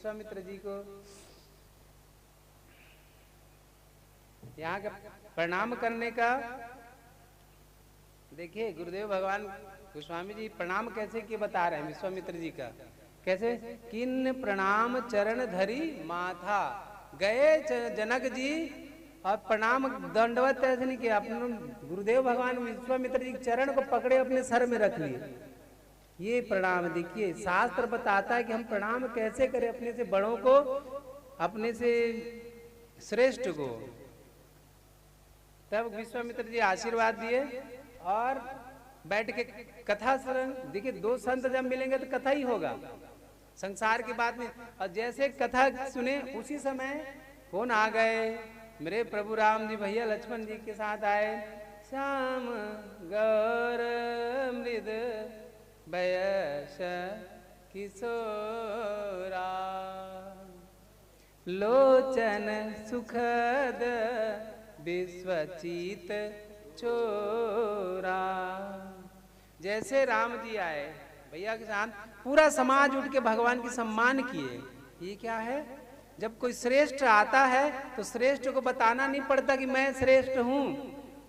विश्वामित्र जी को यहाँ का प्रणाम करने का, देखिए गुरुदेव भगवान गोस्वामी जी प्रणाम कैसे किए बता रहे हैं विश्वामित्र जी का। कैसे? किन प्रणाम चरण धरी माथा, गए जनक जी और प्रणाम दंडवत ऐसे नहीं किया, अपने गुरुदेव भगवान विश्वामित्र जी चरण को पकड़े अपने सर में रख लिए। ये प्रणाम देखिए, शास्त्र बताता है कि हम प्रणाम कैसे करें अपने से बड़ों को, अपने से श्रेष्ठ को। तब विश्वामित्र जी आशीर्वाद दिए और बैठ के कथा श्रवण। देखिए दो संत जब मिलेंगे तो कथा ही होगा, संसार की बात नहीं। और जैसे कथा सुने उसी समय कौन आ गए? मेरे प्रभु राम जी भैया लक्ष्मण जी के साथ आए। श्याम गौर मृद बयस किशोरा, लोचन सुखद विश्वचित चोरा। जैसे राम जी आए भैया के साथ, पूरा समाज उठ के भगवान की सम्मान किए। ये क्या है? जब कोई श्रेष्ठ आता है तो श्रेष्ठ को बताना नहीं पड़ता कि मैं श्रेष्ठ हूँ।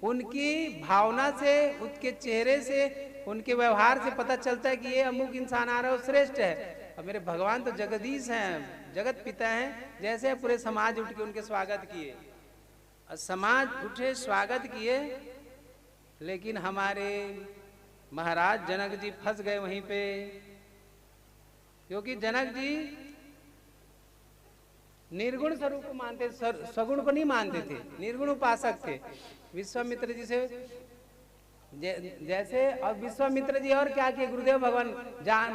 उनकी भावना से, उनके चेहरे से, उनके व्यवहार से पता चलता है कि ये अमुक इंसान आ रहा है, वो श्रेष्ठ है। और मेरे भगवान तो जगदीश हैं, जगत पिता हैं। जैसे पूरे समाज उठ के उनके स्वागत किए, और समाज उठे स्वागत किए, लेकिन हमारे महाराज जनक जी फंस गए वहीं पे। क्योंकि जनक जी निर्गुण स्वरूप को मानते, सगुण को नहीं मानते थे, निर्गुण उपासक थे। विश्वामित्र जी से जैसे, और विश्वामित्र जी और क्या किए गुरुदेव भगवान,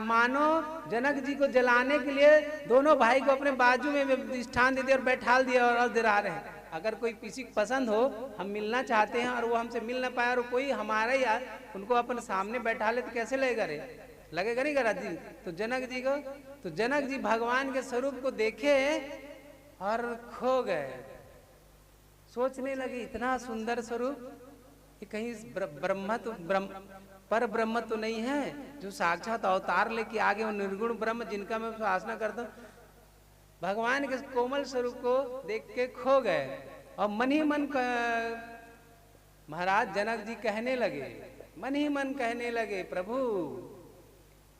मानो जनक जी को जलाने के लिए दोनों भाई को अपने बाजू में स्थान दे दिया और बैठाल दिया और दिला रहे हैं। अगर कोई किसी को पसंद हो, हम मिलना चाहते हैं और वो हमसे मिल ना पाए, और कोई हमारा यार उनको अपन सामने बैठा ले तो कैसे लगेगा रे? लगेगा नहीं करा जी? तो जनक जी को, तो जनक जी भगवान के स्वरूप को देखे और खो गए। सोचने लगे इतना सुंदर स्वरूप, कि कहीं ब्रह्म तो पर ब्रह्म तो नहीं है जो साक्षात अवतार लेके आगे, वो निर्गुण ब्रह्म जिनका मैं उपासना करता हूँ। भगवान के कोमल स्वरूप को देख के खो गए। और मन ही मन महाराज जनक जी कहने लगे, मन ही मन कहने लगे, प्रभु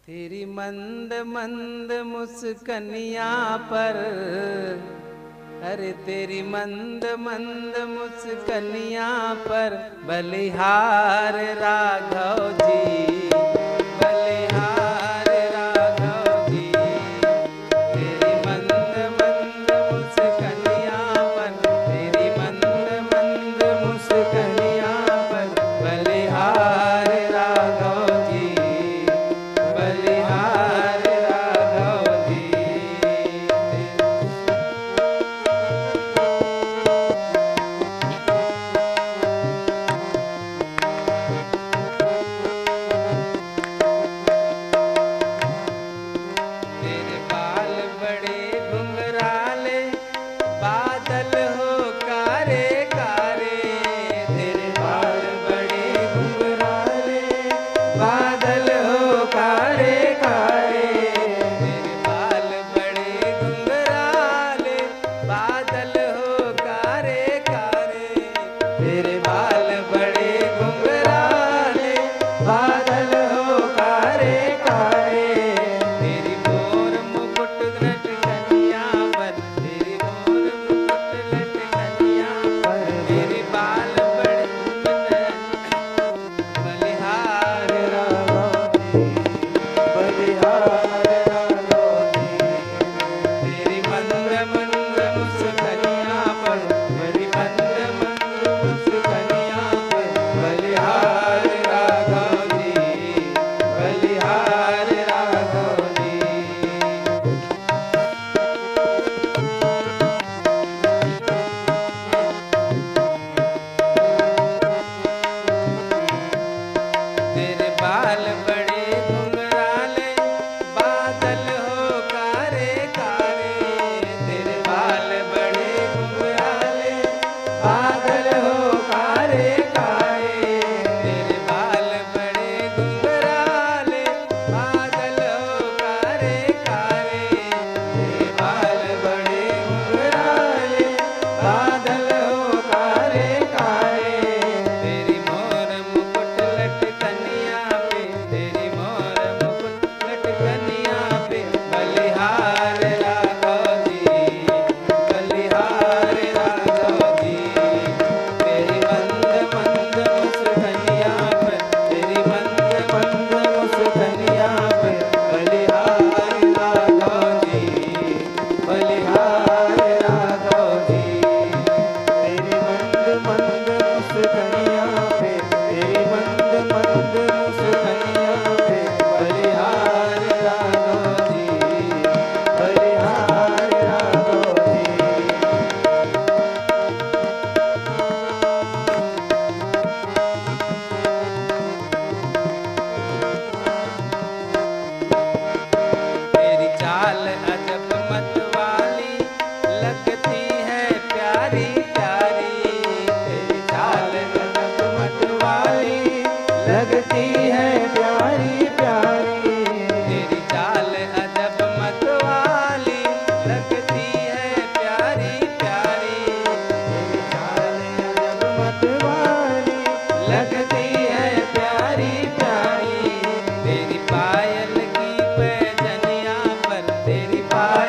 तेरी मंद मंद मुस्कनिया पर, अरे तेरी मंद मंद मुस्कनिया पर बलिहार राघव जी, बलिहार राघव जी। तेरी मंद मंद मुस्कनिया पर, तेरी मंद मंद मुस्कनिया पर बलिहार राघव जी, बलिहार राघव जी।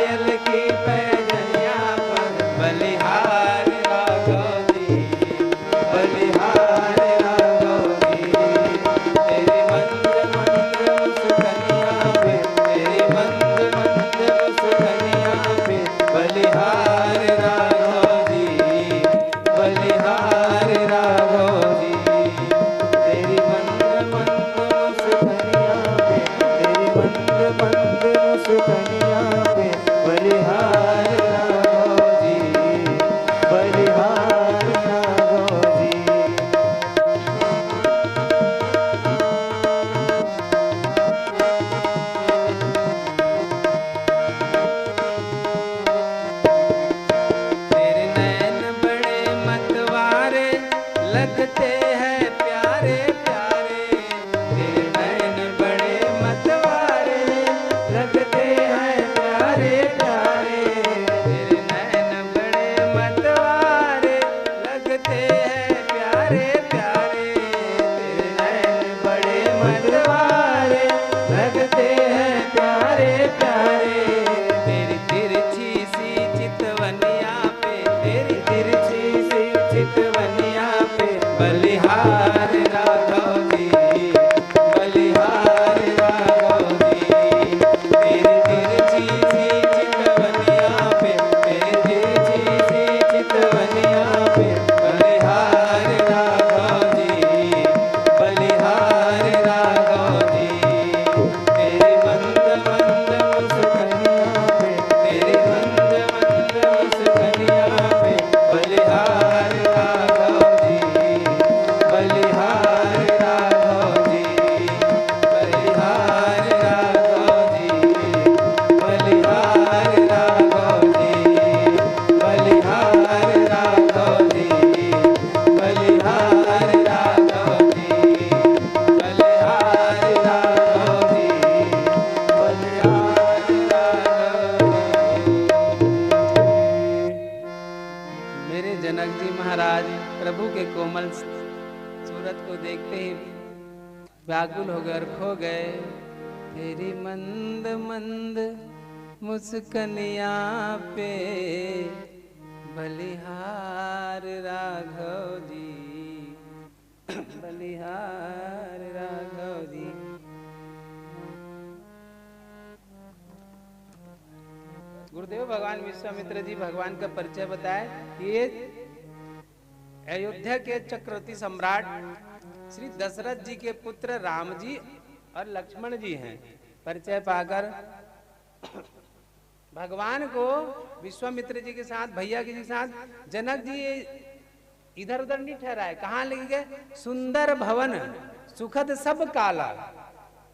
पायल की पैजनिया पर बलिहार राघव जी, बलिहार राघव जी। तेरी मंद मंद मुस्कनिया पे, तेरी मंद मंद मुस्कनिया पे बलिहार राघव जी, बलिहार राघव जी। तेरी मंद मंद मुस्कनिया पे, तेरी मंद मंद मुस्कनिया पे बलिहार राघव जी, बलिहार राघव जी। तेरे नैन बड़े मतवारे लगते हैं प्यारे प्यारे, तेरे नैन बड़े मतवारे लगते हैं प्यारे प्यारे, तेरे नैन बड़े मतवारे लगते हैं प्यारे प्यारे, तेरे नैन बड़े मतवारे लगते हैं प्यारे प्यारे। तेरी तिरछी सी चितवनिया पे, तेरी तिरछी सी चितवनिया पे बलिहार राघव जी, बलिहार राघव जी। तेरी तिरछी सी चितवनिया पे, तेरी तिरछी सी चितवनिया पे बलिहार राघव जी, बलिहार राघव जी। तेरी मंद मंद मुस्कनिया पे, तेरी मंद मंद मुस्कनिया पे बलिहार राघव जी, बलिहार राघव जी, बलिहार राघव जी, बलिहार राघव जी, बलिहार राघव जी, बलिहार राघव जी, बलिहार राघव जी, बलिहार राघव। मेरे जनक जी महाराज प्रभु के कोमल सूरत को देखते ही व्याकुल हो गए और खो गए। तेरी मंद मंद मुस्कनिया पे बलिहार राघव जी, बलिहार राघव जी। गुरुदेव भगवान विश्वामित्र जी भगवान का परिचय बताए कि ये अयोध्या के चक्रवर्ती सम्राट श्री दशरथ जी के पुत्र राम जी और लक्ष्मण जी हैं। परिचय पाकर भगवान को विश्वामित्र जी के साथ, भैया जी के साथ जनक जी इधर उधर नहीं ठहराए। कहाँ ले गए? सुंदर भवन सुखद सब काला।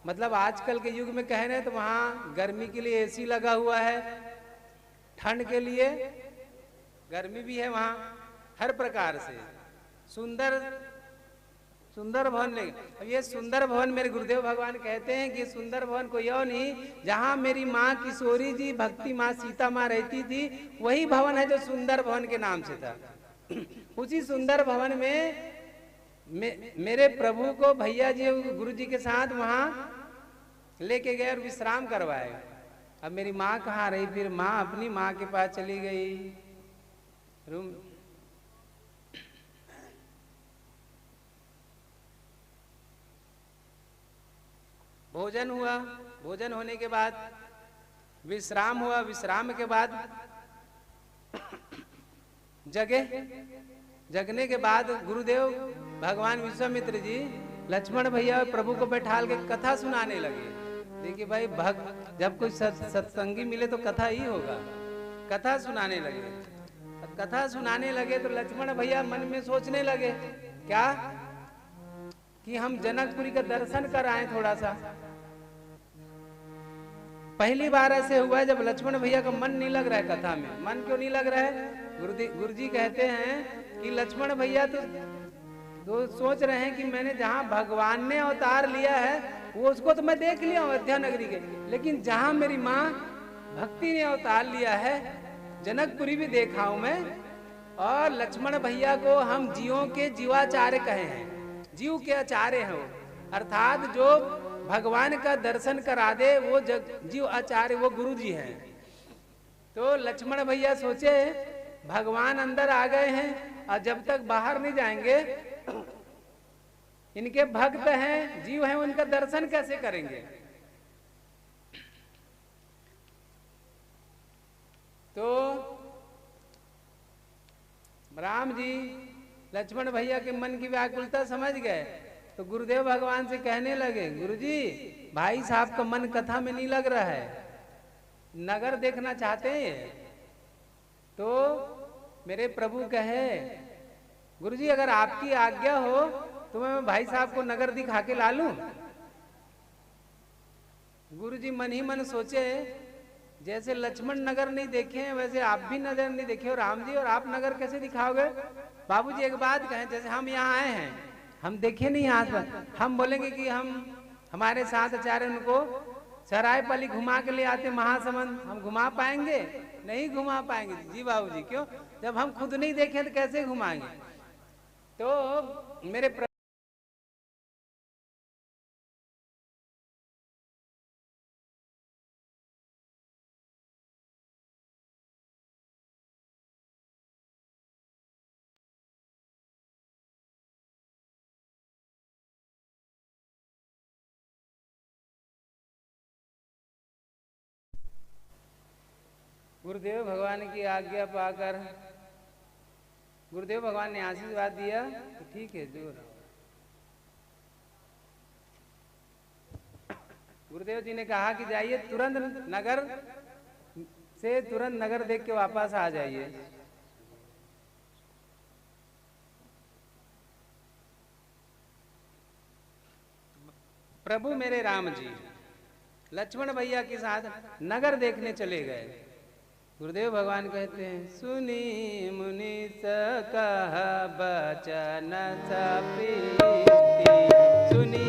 मतलब आजकल के युग में कह रहे हैं तो वहां गर्मी के लिए एसी लगा हुआ है, ठंड के लिए गर्मी भी है, वहां हर प्रकार से सुंदर सुंदर भवन ले। अब ये सुंदर भवन मेरे गुरुदेव भगवान कहते हैं कि सुंदर भवन कोई और नहीं, जहां मेरी माँ किशोरी जी भक्ति माँ सीता माँ रहती थी, वही भवन है जो सुंदर भवन के नाम से था। उसी सुंदर भवन में मेरे प्रभु को भैया जी गुरु जी के साथ वहां लेके गए और विश्राम करवाए। अब मेरी माँ कहाँ रही? फिर माँ अपनी माँ के पास चली गई रूम। भोजन हुआ, भोजन होने के बाद विश्राम हुआ, विश्राम के बाद जगे। जगने के बाद गुरुदेव भगवान विश्वामित्र जी लक्ष्मण भैया और प्रभु को बैठाल के कथा सुनाने लगे। देखिए भाई, भक्त जब कोई सत्संगी मिले तो कथा ही होगा। कथा सुनाने लगे। कथा सुनाने लगे तो लक्ष्मण भैया मन में सोचने लगे क्या कि हम जनकपुरी का दर्शन कर आए थोड़ा सा। पहली बार ऐसे हुआ है जब लक्ष्मण भैया का मन नहीं लग रहा है कथा में। मन क्यों नहीं लग रहा है? गुरुजी कहते हैं कि लक्ष्मण भैया तो सोच रहे हैं कि मैंने जहां भगवान ने अवतार लिया है वो उसको तो मैं देख लिया हूं अयोध्या नगरी के, लेकिन जहां मेरी माँ भक्ति ने अवतार लिया है जनकपुरी भी देखा हूं मैं। और लक्ष्मण भैया को हम जीवों के जीवाचार्य कहे हैं, जीव के आचार्य हैं वो, अर्थात जो भगवान का दर्शन करा दे वो जीव आचार्य वो गुरु जी हैं। तो लक्ष्मण भैया सोचे भगवान अंदर आ गए हैं और जब तक बाहर नहीं जाएंगे इनके भक्त हैं, जीव हैं, उनका दर्शन कैसे करेंगे। तो राम जी लक्ष्मण भैया के मन की व्याकुलता समझ गए, तो गुरुदेव भगवान से कहने लगे, गुरुजी भाई साहब का मन कथा में नहीं लग रहा है, नगर देखना चाहते हैं। तो मेरे प्रभु कहे, गुरुजी अगर आपकी आज्ञा हो तो मैं भाई साहब को नगर दिखा के ला लूं। गुरुजी मन ही मन सोचे, जैसे लक्ष्मण नगर नहीं देखे हैं वैसे आप भी नगर नहीं देखे हो राम जी, और आप नगर कैसे दिखाओगे। बाबूजी एक बात कहें, जैसे हम यहाँ आए हैं, हम देखे नहीं यहाँ पर, हम बोलेंगे कि हमारे साथ आचार्य उनको सरायपाली घुमा के ले आते महासमंद, हम घुमा पाएंगे? नहीं घुमा पाएंगे जी बाबूजी। क्यों? जब हम खुद नहीं देखे तो कैसे घुमाएंगे। तो मेरे गुरुदेव भगवान की आज्ञा पाकर गुरुदेव भगवान ने आशीर्वाद दिया तो ठीक है जोर। गुरुदेव जी ने कहा कि जाइए तुरंत नगर से तुरंत नगर देख के वापस आ जाइए। प्रभु मेरे राम जी लक्ष्मण भैया के साथ नगर देखने चले गए। गुरुदेव भगवान कहते हैं, सुनी मुनि कह बचन प्रीति, सुनी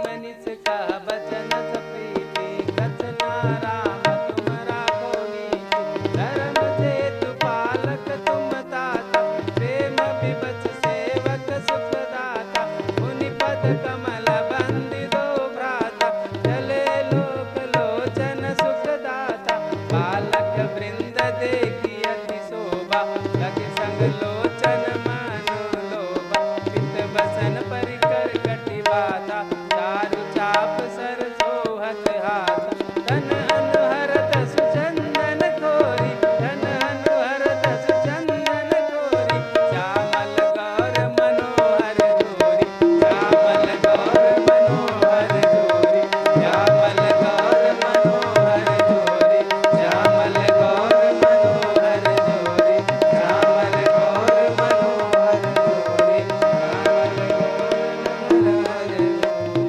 मनीष कह बचन प्रीति, कथना राम तुम राखो नीति, धर्म सेतु पालक तुम ताता, प्रेम विवश सेवक सुखदाता, मुनि पद कमल बंदी दो भ्राता, चले लोक लोचन सुखदाता, बालक वृंद देखी अति शोभा, लगे संग लोचन मनु लोभा, पित बसन परिकर कटि बाधा, चारु चाप सर सोहत हाथ, धन अनुहरत सुचंदन खोरी, धन अनुहरत सुचंदन खोरी, श्यामल गौर मनोहर जोरी, श्यामल गौर मनोहर जोरी, श्यामल गौर मनोहर जोरी, श्यामल गौर मनोहर जोरी, श्यामल गौर मनोहर जोरी,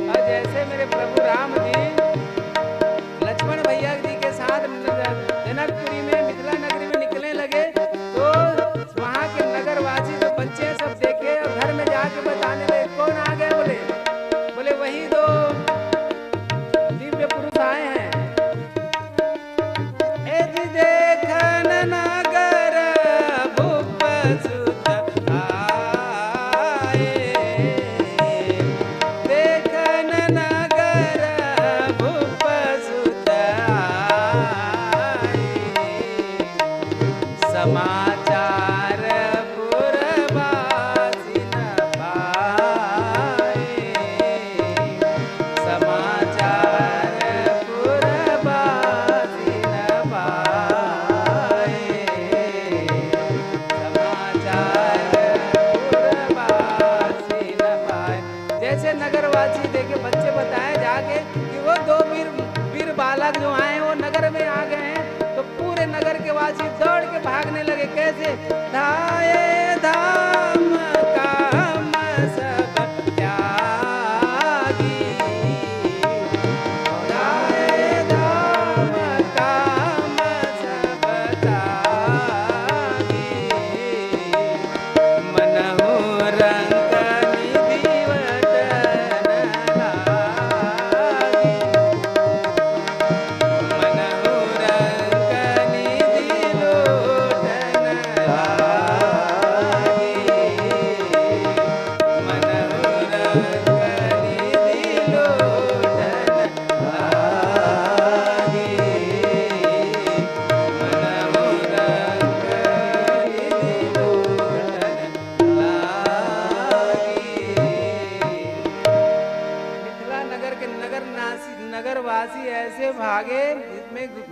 और जैसे मेरे प्रभु राम जी लक्ष्मण भैया जी के साथ जनकपुरी में मिथिला नगरी में निकलने लगे, तो वहाँ के नगरवासी जो बच्चे सब देखे और घर में जाके बताने लगे, कौन आ गए? बोले वही दो दिव्य पुरुष आए हैं। एज देखन नगर भूप सुत आए, देखन नगर भूप सुत आए, समाचार पुरवासी न पाए, समाचार पुरवासी न पाए, समाचार पुरवासी न पाए। जैसे नगरवासी देखे बच्चे बताए जाके कि वो दो वीर बालक जो आए वो नगर में आ गए हैं, तो पूरे नगर के वासी दौड़ के भागने लगे। कैसे? धाये धाम काम सब त्यागी, धाये धाम काम सब त्यागी, मनहु रंग निधि वदन लागी, मनहु रंग निधि लोटन लागी।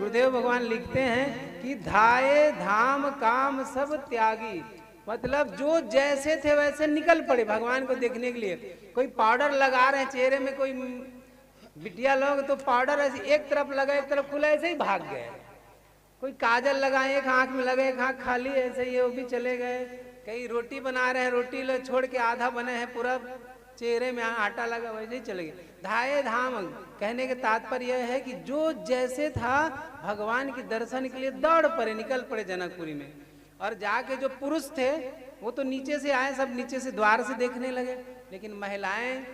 गुरुदेव भगवान लिखते हैं कि धाये धाम काम सब त्यागी, मतलब जो जैसे थे वैसे निकल पड़े भगवान को देखने के लिए। कोई पाउडर लगा रहे हैं चेहरे में, कोई बिटिया लोग तो पाउडर ऐसे एक तरफ लगा एक तरफ खुला ऐसे ही भाग गए। कोई काजल लगाए एक आंख में लगे एक आंख खाली ऐसे ही वो भी चले गए। कई रोटी बना रहे हैं, रोटी छोड़ के आधा बने हैं, पूरा चेहरे में आटा लगा वैसे ही चले गए। धाये धाम कहने के तात्पर्य यह है कि जो जैसे था भगवान के दर्शन के लिए दौड़ पड़े, निकल पड़े जनकपुरी में। और जाके जो पुरुष थे वो तो नीचे से आए, सब नीचे से द्वार से देखने लगे। लेकिन महिलाएं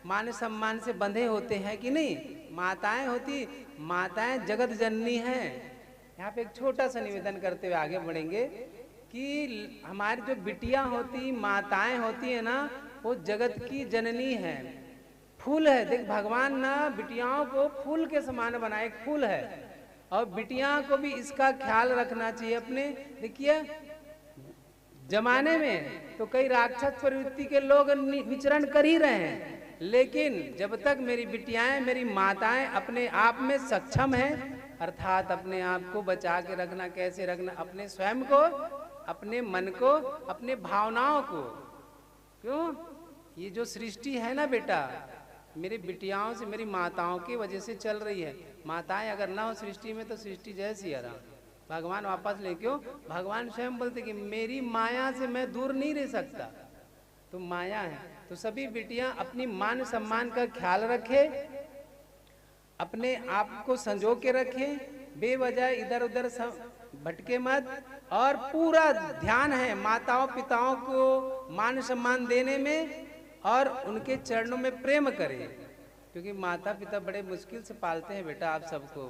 मान सम्मान से बंधे होते हैं कि नहीं, माताएं होती, माताएं जगत जननी हैं। यहाँ पे एक छोटा सा निवेदन करते हुए आगे बढ़ेंगे कि हमारी जो बिटियां होती, माताएं होती है ना, वो जगत की जननी है, फूल है। देख भगवान ना बिटियाओं को फूल के समान बनाए, एक फूल है। और बिटियां को भी इसका ख्याल रखना चाहिए अपने। देखिए जमाने में तो कई राक्षस प्रवृत्ति के लोग विचरण कर ही रहे हैं, लेकिन जब तक मेरी बिटियाएं, मेरी माताएं अपने आप में सक्षम हैं, अर्थात अपने आप को बचा के रखना, कैसे रखना, अपने स्वयं को, अपने मन को, अपने भावनाओं को। क्यों? ये जो सृष्टि है ना बेटा, मेरी बिटियाओं से, मेरी माताओं की वजह से चल रही है। माताएं अगर ना हो सृष्टि में तो सृष्टि जैसी है राम, भगवान वापस ले। क्यों? भगवान स्वयं बोलते कि मेरी माया से मैं दूर नहीं रह सकता, तो माया है। तो सभी बिटियां अपनी मान सम्मान का ख्याल रखे, अपने आप को संजो के रखे, बेवजह इधर उधर भटके मत। और पूरा ध्यान है माताओं पिताओं को मान सम्मान देने में और उनके चरणों में प्रेम करें। क्योंकि माता पिता बड़े मुश्किल से पालते हैं बेटा आप सबको,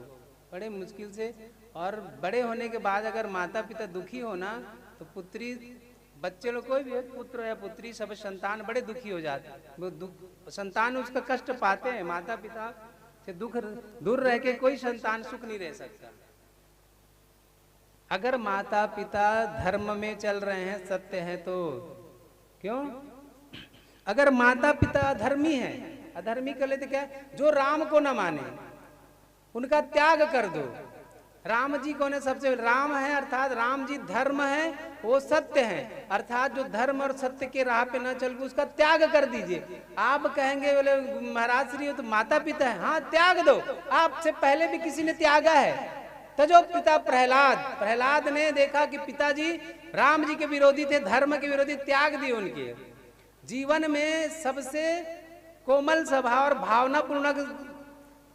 बड़े मुश्किल से। और बड़े होने के बाद अगर माता पिता दुखी हो ना, तो पुत्री, बच्चे लोग कोई भी पुत्र या पुत्री, सब संतान बड़े दुखी हो जाते हैं। वो संतान उसका कष्ट पाते हैं। माता पिता से दुख दूर रह के कोई संतान सुख नहीं रह सकता। अगर माता पिता धर्म में चल रहे हैं, सत्य है तो क्यों? अगर माता पिता अधर्मी है, अधर्मी कर लेते क्या? जो राम को न माने उनका त्याग कर दो। राम जी कौन है? सबसे राम है, अर्थात राम जी धर्म है, वो सत्य है, अर्थात जो धर्म और सत्य के राह पे न चल उसका त्याग कर दीजिए। आप कहेंगे बोले महाराज श्री हो तो माता पिता है, हाँ त्याग दो। आपसे पहले भी किसी ने त्यागा है। तजो पिता प्रहलाद, प्रहलाद ने देखा कि पिताजी राम जी के विरोधी थे, धर्म के विरोधी, त्याग दिए उनके। जीवन में सबसे कोमल स्वभाव और भावनापूर्ण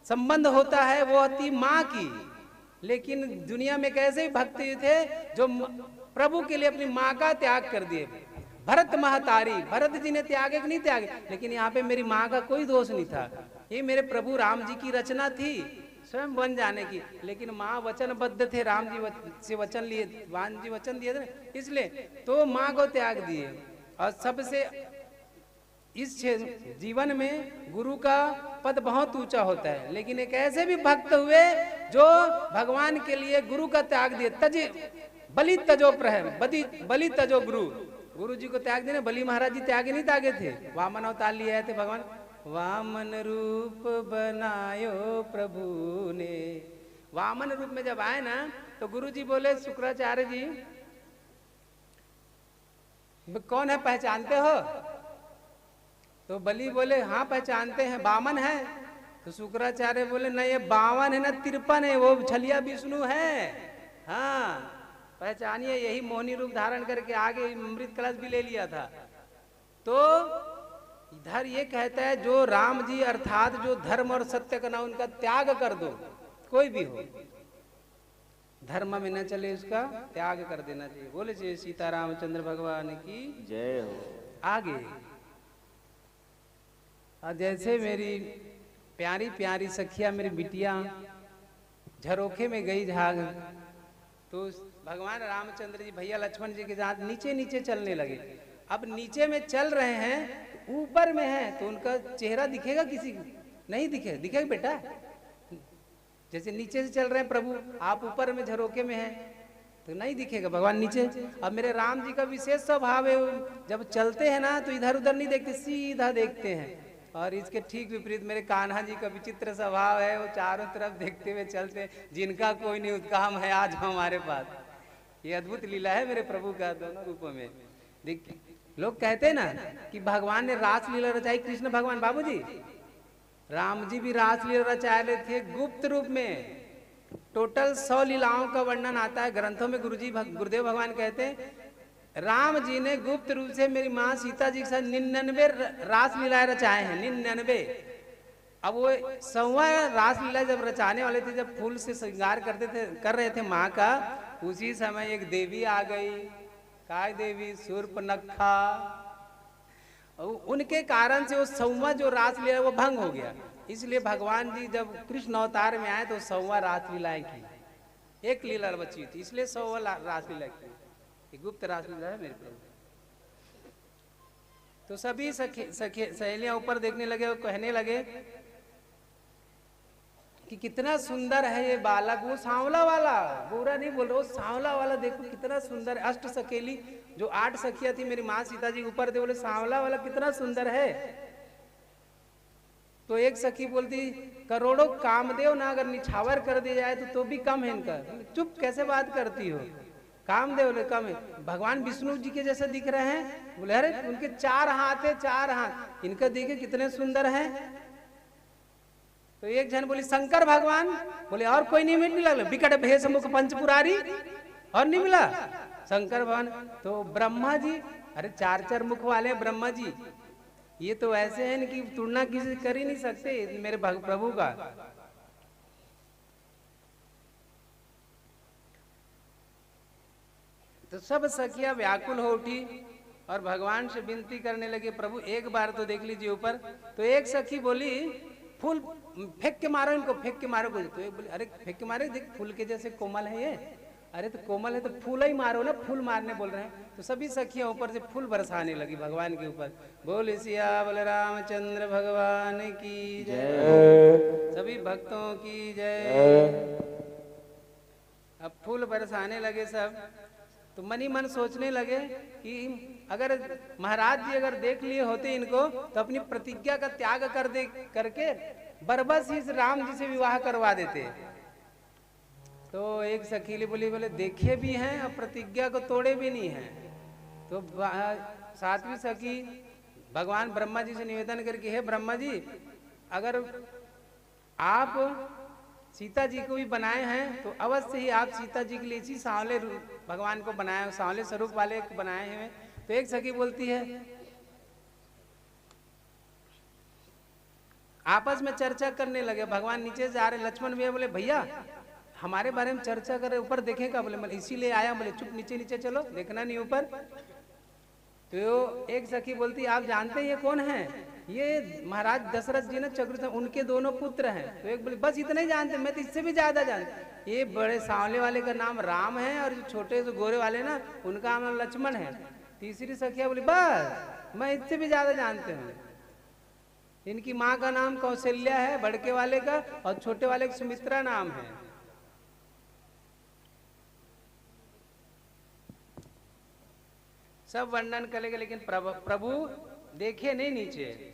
संबंध होता है वो होती माँ की। लेकिन दुनिया में कैसे भक्ति थे जो प्रभु के लिए अपनी माँ का त्याग कर दिए। भरत महतारी, भरत जी ने त्यागे कि नहीं त्यागे, लेकिन यहाँ पे मेरी माँ का कोई दोष नहीं था। ये मेरे प्रभु राम जी की रचना थी स्वयं बन जाने की, लेकिन माँ वचनबद्ध थे, राम जी से वचन लिए, भगवान जी वचन दिए थे, इसलिए तो माँ को त्याग दिए। और सबसे इस जीवन में गुरु का पद बहुत ऊंचा होता है, लेकिन एक ऐसे भी भक्त हुए जो भगवान के लिए गुरु का त्याग दिए। तजे बलि तजो बलि तजो गुरु, गुरु जी को त्याग देने। बलि महाराज जी त्याग नहीं त्यागे थे, वामन अवतार लिए आए थे भगवान। वामन रूप बनायो प्रभु ने, वामन रूप में जब आए ना तो गुरु जी बोले शुक्राचार्य जी कौन है पहचानते हो? तो बलि बोले हाँ पहचानते हैं, बामन है। तो शुक्राचार्य बोले नहीं ये 52 है ना 53 है, वो छलिया विष्णु है। हाँ पहचानिए, यही मोहनी रूप धारण करके आगे अमृत कलश भी ले लिया था। तो इधर ये कहता है जो राम जी अर्थात जो धर्म और सत्य का नाम, उनका त्याग कर दो। कोई भी हो धर्म में न चले उसका त्याग कर देना चाहिए। बोले चाहिए सीता रामचंद्र भगवान की जय हो। आगे जैसे मेरी प्यारी प्यारी सखिया, मेरी बिटिया झरोखे में गई झाग, तो भगवान रामचंद्र जी भैया लक्ष्मण जी के साथ नीचे नीचे चलने लगे। अब नीचे में चल रहे हैं, ऊपर में है तो उनका चेहरा दिखेगा किसी को? नहीं दिखेगा। दिखेगा बेटा? जैसे नीचे से चल रहे हैं प्रभु, आप ऊपर में झरोके में हैं तो नहीं दिखेगा भगवान नीचे। अब मेरे राम जी का विशेष स्वभाव है, जब चलते हैं ना तो इधर उधर नहीं देखते, सीधा देखते हैं। और इसके ठीक विपरीत मेरे कान्हा जी का विचित्र स्वभाव है, वो चारों तरफ देखते हुए चलते, जिनका कोई नहीं उसका हम है आज हमारे पास। ये अद्भुत लीला है मेरे प्रभु का दोनों रूपों में। देख लोग कहते हैं ना कि भगवान ने रास लीला रचाई, कृष्ण भगवान बाबूजी राम जी भी रास लीला रचाए ले थे गुप्त रूप में। टोटल 100 लीलाओं का वर्णन आता है ग्रंथों में। गुरुदेव भगवान कहते हैं राम जी ने गुप्त रूप से मेरी माँ सीता जी के साथ 99 रास लीलाएं रचाए हैं, 99। अब वो 100वां रास लीला जब रचाने वाले थे, जब फूल से श्रृंगार कर रहे थे माँ का, उसी समय एक देवी आ गई। काय देवी? शूर्पणखा। उनके कारण से वो 100वां जो रास लीला वो भंग हो गया। इसलिए भगवान जी जब कृष्ण अवतार में आए तो 100वां रास लीलाएं की, एक लीला बची थी, इसलिए 100वां रास लीला की। गुप्त रास लीला है मेरे प्रभु। तो सभी सहेलियां ऊपर देखने लगे और कहने लगे कि कितना सुंदर है ये बालक। वो सांवला वाला, बुरा नहीं बोल रहा, वो सांवला वाला देखो कितना सुंदर है। अष्ट सखेली जो 8 सखियां थी मेरी माँ सीता जी ऊपर थे, बोले सांवला वाला कितना सुंदर है। तो एक सखी बोलती करोड़ों कामदेव ना अगर निछावर कर दिया जाए तो भी कम है इनका। चुप कैसे बात करती हो, कामदेव कम है। भगवान विष्णु जी के जैसे दिख रहे हैं। बोले अरे उनके 4 हाथ है, 4 हाथ, इनका देखे कितने सुंदर हैं। तो एक जन बोली शंकर भगवान। बोले और कोई नहीं मिला? विकट भेष मुख पंचपुरारी, और नहीं मिला शंकर भगवान। तो ब्रह्मा जी, अरे 4 मुख वाले ब्रह्मा जी, ये तो ऐसे हैं कि तुलना किसी कर ही नहीं सकते मेरे प्रभु का। तो सब सखियां व्याकुल हो उठी और भगवान से विनती करने लगे प्रभु एक बार तो देख लीजिए ऊपर। तो एक सखी बोली फूल फेंक के मारो इनको, फेंक के मारो। तो एक बोली अरे फेंक के मारे, देख फूल के जैसे कोमल है ये। अरे तो कोमल है तो फूल ही मारो ना, फूल मारने बोल रहे हैं। तो सभी सखियां ऊपर से फूल बरसाने लगी भगवान के ऊपर। बोल सिया बलरामचंद्र भगवान की जय, सभी भक्तों की जय। अब फूल बरसाने लगे सब। तो मन ही मन सोचने लगे कि अगर महाराज जी अगर देख लिए होते इनको तो अपनी प्रतिज्ञा का त्याग करके बरबस ही राम जी से विवाह करवा देते। तो एक सखीली बोले देखे भी हैं और प्रतिज्ञा को तोड़े भी नहीं हैं। तो 7वीं सखी भगवान ब्रह्मा जी से निवेदन करके हे ब्रह्मा जी, अगर आप सीता जी को भी बनाए हैं तो अवश्य ही आप सीता जी के लिए इसी सांवले भगवान को बनाए, सांवले स्वरूप वाले को बनाए हैं। तो एक सखी बोलती है, आपस में चर्चा करने लगे। भगवान नीचे जा रहे, लक्ष्मण भैया बोले भैया हमारे बारे में चर्चा कर रहे, ऊपर देखेगा? बोले इसीलिए आया। बोले चुप नीचे नीचे चलो, देखना नहीं ऊपर। तो एक सखी बोलती आप जानते हैं ये कौन है? ये महाराज दशरथ जी ने चक्रवर्ती, उनके दोनों पुत्र हैं। तो एक बोले बस इतना ही जानते, मैं तो इससे भी ज्यादा जानते। ये बड़े सांवले वाले का नाम राम है और जो छोटे जो गोरे वाले ना उनका नाम लक्ष्मण है। तीसरी सखिया बोली बस मैं इससे भी ज्यादा जानते हूँ। इनकी माँ का नाम कौशल्या है बड़के वाले का, और छोटे वाले का सुमित्रा नाम है। सब वर्णन करेंगे, लेकिन प्रभु देखे नहीं नीचे,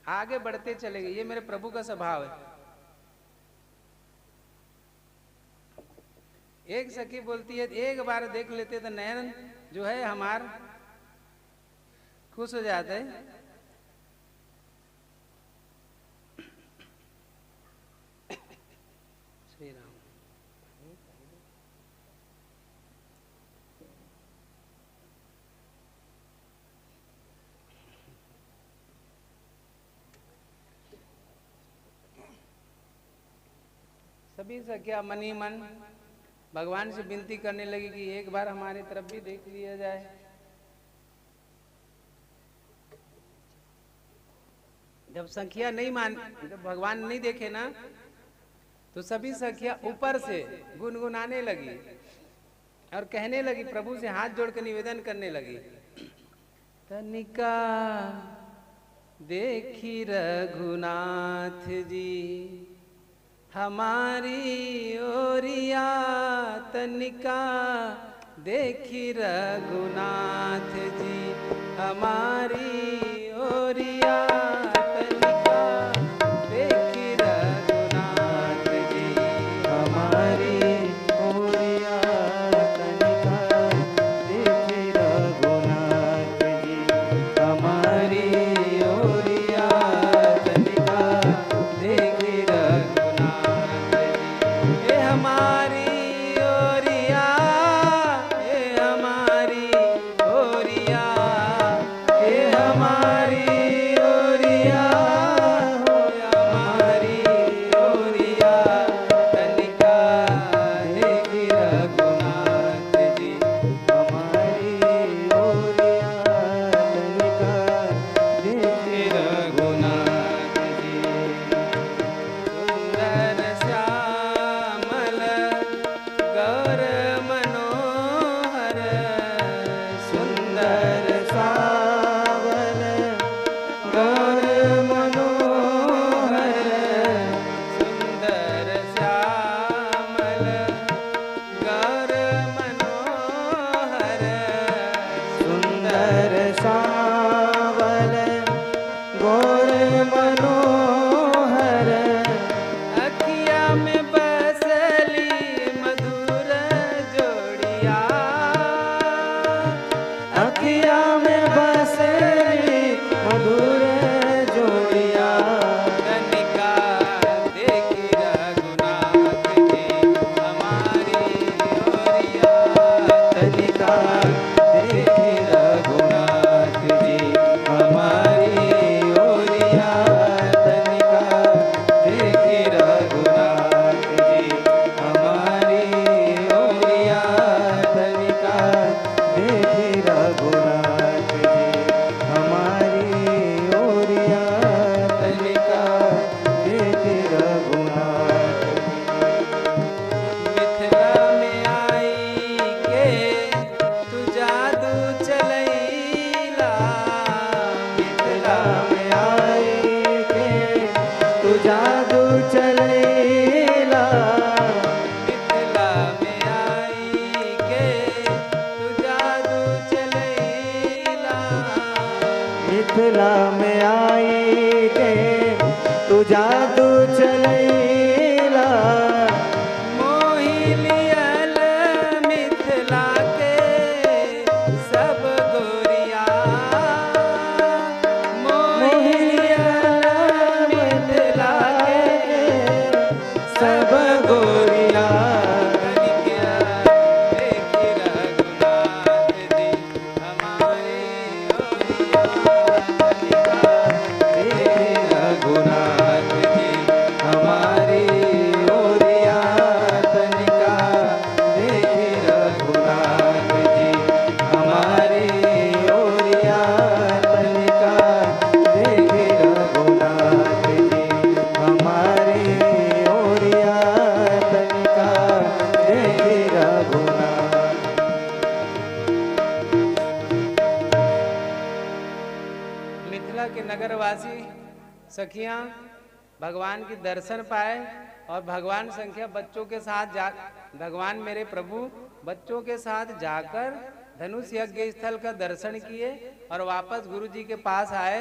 आगे बढ़ते चले गए। ये मेरे प्रभु का स्वभाव है। एक सखी बोलती है एक बार देख लेते तो नयन जो है हमार खुश हो जाते हैं। श्री राम। सभी सखिया मन ही मन भगवान से विनती करने लगी कि एक बार हमारी तरफ भी देख लिया जाए। जब सखिया नहीं मान, जब भगवान नहीं देखे ना, तो सभी सखिया ऊपर से गुनगुनाने लगी और कहने लगी, प्रभु से हाथ जोड़कर निवेदन करने लगी, तनिका देखी रघुनाथ जी हमारी ओरिया, तनिका देखी रघुनाथ जी हमारी ओरिया, तनिका मिथिला के नगरवासी सखियां भगवान की दर्शन पाए और भगवान संख्या बच्चों के साथ भगवान मेरे प्रभु बच्चों के साथ जाकर धनुष यज्ञ स्थल का दर्शन किए और वापस गुरु जी के पास आए